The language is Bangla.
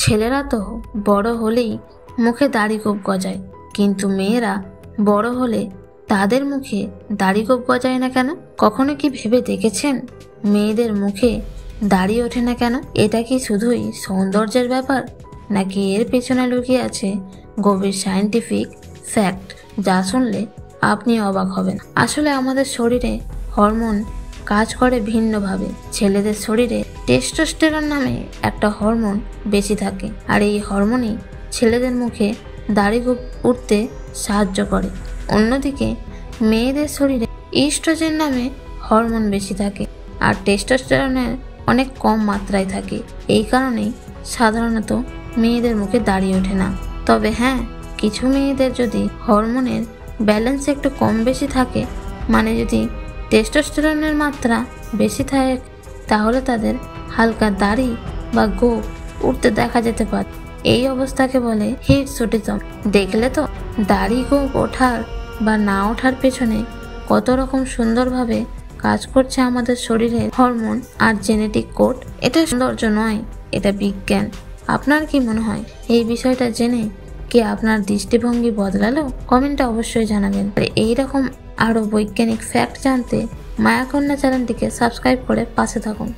ছেলেরা তো বড় হলেই মুখে দাড়ি গোঁফ গজায়, কিন্তু মেয়েরা বড় হলে তাদের মুখে দাড়ি গোঁফ গজায় না কেন? কখনো কি ভেবে দেখেছেন মেয়েদের মুখে দাড়ি ওঠে না কেন? এটা কি শুধুই সৌন্দর্যের ব্যাপার, নাকি এর পেছনে লুকিয়ে আছে গভীর সায়েন্টিফিক ফ্যাক্ট যা শুনলে আপনি অবাক হবেন? আসলে আমাদের শরীরে হরমোন কাজ করে ভিন্নভাবে। ছেলেদের শরীরে টেস্টোস্টেরন নামে একটা হরমোন বেশি থাকে, আর এই হরমোনই ছেলেদের মুখে দাড়ি গোঁফ উঠতে সাহায্য করে। অন্যদিকে মেয়েদের শরীরে ইস্ট্রোজেন নামে হরমোন বেশি থাকে, আর টেস্টোস্টেরনের অনেক কম মাত্রায় থাকে। এই কারণেই সাধারণত মেয়েদের মুখে দাড়ি ওঠে না। তবে হ্যাঁ, কিছু মেয়েদের যদি হরমোনের ব্যালেন্স একটু কম বেশি থাকে, মানে যদি টেস্টোস্টেরনের মাত্রা বেশি থাকে, তাহলে তাদের হালকা দাড়ি বা গোঁফ উঠতে দেখা যেতে পারে। এই অবস্থাকে বলে হিরসুটিজম। দেখলে তো দাড়ি গোঁফ ওঠার বা না ওঠার পেছনে কত রকম সুন্দরভাবে কাজ করছে আমাদের শরীরের হরমোন আর জেনেটিক কোড। এটা সৌন্দর্য নয়, এটা বিজ্ঞান। আপনার কি মনে হয় এই বিষয়টা জেনে কি আপনার দৃষ্টিভঙ্গি বদলালো? কমেন্টে অবশ্যই জানাবেন। আর এইরকম আরো বৈজ্ঞানিক ফ্যাক্ট জানতে মায়াকন্যা চ্যানেলটিকে সাবস্ক্রাইব করে পাশে থাকুন।